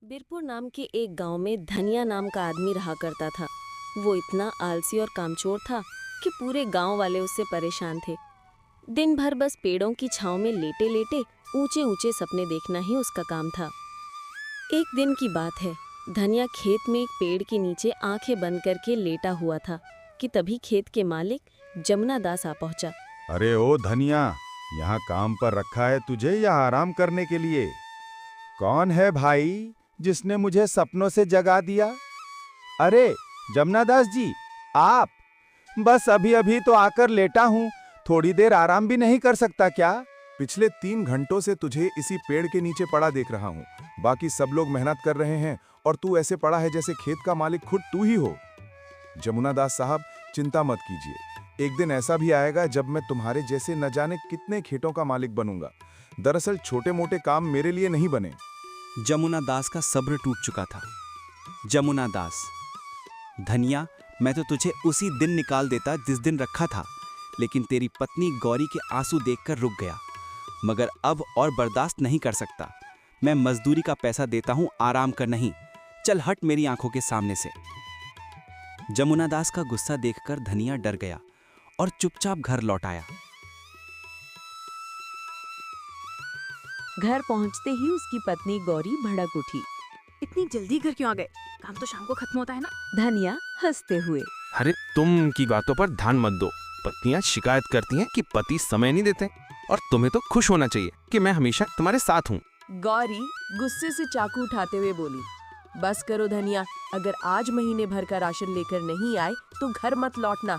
बीरपुर नाम के एक गांव में धनिया नाम का आदमी रहा करता था। वो इतना आलसी और कामचोर था कि पूरे गांव वाले उससे परेशान थे। दिन भर बस पेड़ों की छांव में लेटे लेटे ऊंचे ऊंचे सपने देखना ही उसका काम था। एक दिन की बात है, धनिया खेत में एक पेड़ के नीचे आंखें बंद करके लेटा हुआ था कि तभी खेत के मालिक जमुना दास आ पहुंचा। अरे ओ धनिया, यहाँ काम पर रखा है तुझे या आराम करने के लिए? कौन है भाई जिसने मुझे सपनों से जगा दिया? अरे जमुना दास जी, आप? बस अभी अभी तो आकर लेटा हूँ, थोड़ी देर आराम भी नहीं कर सकता क्या? पिछले 3 घंटों से तुझे इसी पेड़ के नीचे पड़ा देख रहा हूँ। बाकी सब लोग मेहनत कर रहे हैं और तू ऐसे पड़ा है जैसे खेत का मालिक खुद तू ही हो। जमुना दास साहब, चिंता मत कीजिए। एक दिन ऐसा भी आएगा जब मैं तुम्हारे जैसे न जाने कितने खेतों का मालिक बनूंगा। दरअसल छोटे मोटे काम मेरे लिए नहीं बने। जमुना दास का सब्र टूट चुका था। जमुना दास, धनिया, मैं तो तुझे उसी दिन निकाल देता जिस दिन रखा था, लेकिन तेरी पत्नी गौरी के आंसू देखकर रुक गया। मगर अब और बर्दाश्त नहीं कर सकता। मैं मजदूरी का पैसा देता हूं, आराम कर नहीं। चल हट मेरी आंखों के सामने से। जमुना दास का गुस्सा देखकर धनिया डर गया और चुपचाप घर लौट आया। घर पहुंचते ही उसकी पत्नी गौरी भड़क उठी। इतनी जल्दी घर क्यों आ गए? काम तो शाम को खत्म होता है ना। धनिया हंसते हुए, अरे तुम की बातों पर ध्यान मत दो। पत्नियां शिकायत करती हैं कि पति समय नहीं देते, और तुम्हें तो खुश होना चाहिए कि मैं हमेशा तुम्हारे साथ हूँ। गौरी गुस्से से चाकू उठाते हुए बोली, बस करो धनिया, अगर आज महीने भर का राशन लेकर नहीं आए तो घर मत लौटना।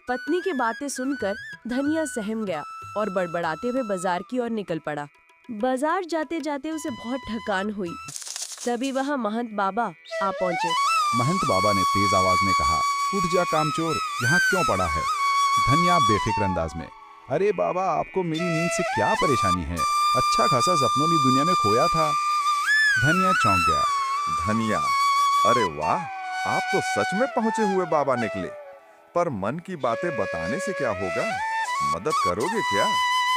पत्नी की बातें सुनकर धनिया सहम गया और बड़बड़ाते हुए बाजार की ओर निकल पड़ा। बाजार जाते जाते उसे बहुत थकान हुई। तभी वहाँ महंत बाबा आ पहुँचे। महंत बाबा ने तेज आवाज में कहा, उठ जा कामचोर, यहाँ क्यों पड़ा है? धनिया बेफिक्र अंदाज में, अरे बाबा, आपको मेरी नींद से क्या परेशानी है? अच्छा खासा सपनों की दुनिया में खोया था। धनिया चौंक गया। धनिया, अरे वाह, आप तो सच में पहुंचे हुए बाबा निकले। पर मन की बातें बताने से क्या होगा? मदद करोगे क्या?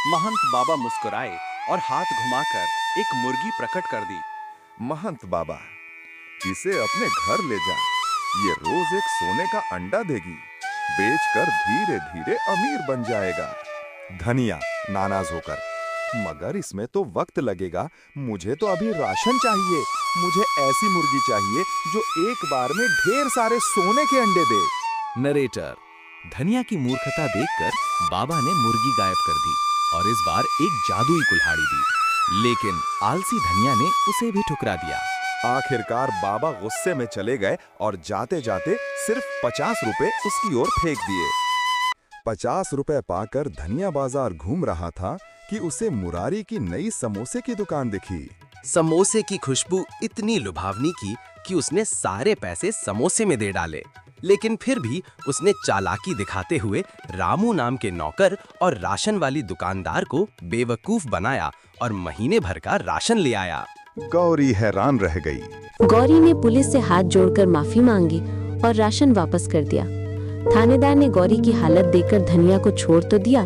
महंत बाबा मुस्कुराए और हाथ घुमाकर एक मुर्गी प्रकट कर दी। महंत बाबा, इसे अपने घर ले जा। ये रोज एक सोने का अंडा देगी। बेचकर धीरे धीरे अमीर बन जाएगा। धनिया नाराज होकर, मगर इसमें तो वक्त लगेगा। मुझे तो अभी राशन चाहिए। मुझे ऐसी मुर्गी चाहिए जो एक बार में ढेर सारे सोने के अंडे दे। नरेटर, धनिया की मूर्खता देखकर बाबा ने मुर्गी गायब कर दी और इस बार एक जादुई कुल्हाड़ी दी, लेकिन आलसी धनिया ने उसे भी ठुकरा दिया। आखिरकार बाबा गुस्से में चले गए और जाते जाते सिर्फ 50 रुपए उसकी ओर फेंक दिए। 50 रुपए पाकर धनिया बाजार घूम रहा था कि उसे मुरारी की नई समोसे की दुकान दिखी। समोसे की खुशबू इतनी लुभावनी की कि उसने सारे पैसे समोसे में दे डाले, लेकिन फिर भी उसने चालाकी दिखाते हुए रामू नाम के नौकर और राशन वाली दुकानदार को बेवकूफ बनाया और महीने भर का राशन ले आया। गौरी हैरान रह गई। गौरी ने पुलिस से हाथ जोड़कर माफी मांगी और राशन वापस कर दिया। थानेदार ने गौरी की हालत देखकर धनिया को छोड़ तो दिया,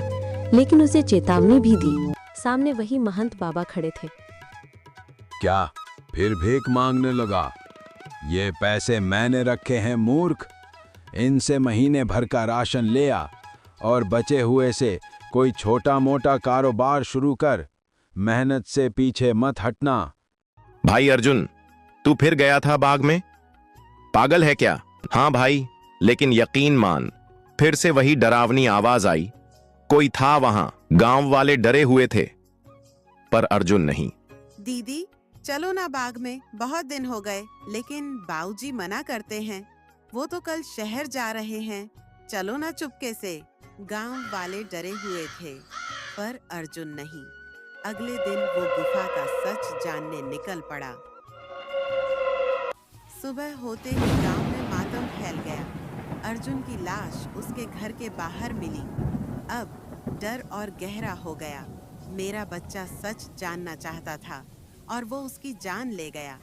लेकिन उसे चेतावनी भी दी। सामने वही महंत बाबा खड़े थे। क्या फिर भीख मांगने लगा? ये पैसे मैंने रखे हैं मूर्ख। इनसे महीने भर का राशन ले आ और बचे हुए से कोई छोटा मोटा कारोबार शुरू कर। मेहनत से पीछे मत हटना। भाई अर्जुन, तू फिर गया था बाग में? पागल है क्या? हाँ भाई, लेकिन यकीन मान, फिर से वही डरावनी आवाज आई। कोई था वहां, गांव वाले डरे हुए थे, पर अर्जुन नहीं। दीदी, चलो ना बाग में, बहुत दिन हो गए। लेकिन बाऊजी मना करते हैं। वो तो कल शहर जा रहे हैं। चलो ना चुपके से। गांव वाले डरे हुए थे, पर अर्जुन नहीं। अगले दिन वो गुफा का सच जानने निकल पड़ा। सुबह होते ही गांव में मातम फैल गया। अर्जुन की लाश उसके घर के बाहर मिली। अब डर और गहरा हो गया। मेरा बच्चा सच जानना चाहता था और वो उसकी जान ले गया।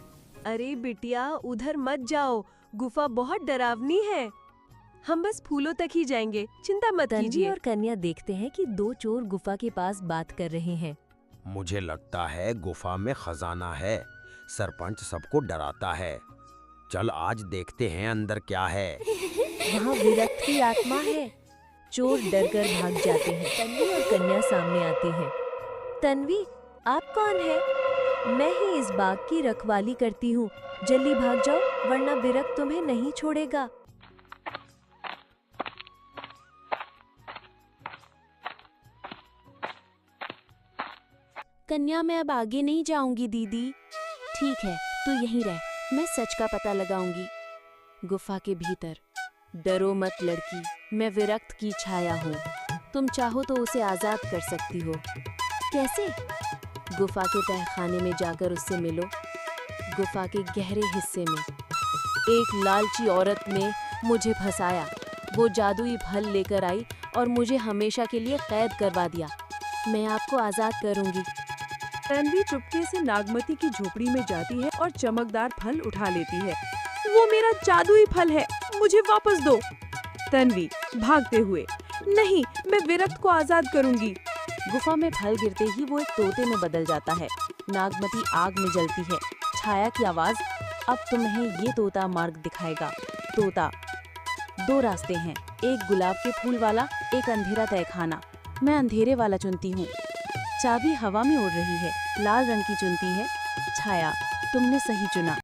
अरे बिटिया, उधर मत जाओ, गुफा बहुत डरावनी है। हम बस फूलों तक ही जाएंगे, चिंता मत कीजिए। और कन्या देखते हैं कि दो चोर गुफा के पास बात कर रहे हैं। मुझे लगता है गुफा में खजाना है। सरपंच सबको डराता है। चल आज देखते हैं अंदर क्या है। वहाँ विरक्त की आत्मा है। चोर डरकर भाग जाते हैं। तन्वी और कन्या सामने आती हैं। तन्वी, आप कौन है? मैं ही इस बाग की रखवाली करती हूँ। जल्दी भाग जाओ वरना विरक्त तुम्हें नहीं छोड़ेगा। कन्या, मैं अब आगे नहीं जाऊंगी दीदी। ठीक है, तू यहीं रह, मैं सच का पता लगाऊंगी। गुफा के भीतर। डरो मत लड़की, मैं विरक्त की छाया हूँ। तुम चाहो तो उसे आजाद कर सकती हो। कैसे? गुफा के तहखाने में जाकर उससे मिलो। गुफा के गहरे हिस्से में एक लालची औरत ने मुझे फंसाया। वो जादुई फल लेकर आई और मुझे हमेशा के लिए कैद करवा दिया। मैं आपको आजाद करूंगी। तन्वी चुपके से नागमती की झोपड़ी में जाती है और चमकदार फल उठा लेती है। वो मेरा जादुई फल है, मुझे वापस दो। तन्वी भागते हुए, नहीं, मैं विरक्त को आजाद करूंगी। गुफा में फल गिरते ही वो एक तोते में बदल जाता है। नागमती आग में जलती है। छाया की आवाज, अब तुम्हें ये तोता मार्ग दिखाएगा। तोता, दो रास्ते हैं, एक गुलाब के फूल वाला, एक अंधेरा तहखाना। मैं अंधेरे वाला चुनती हूँ। चाबी हवा में उड़ रही है, लाल रंग की चुनती है। छाया, तुमने सही चुना।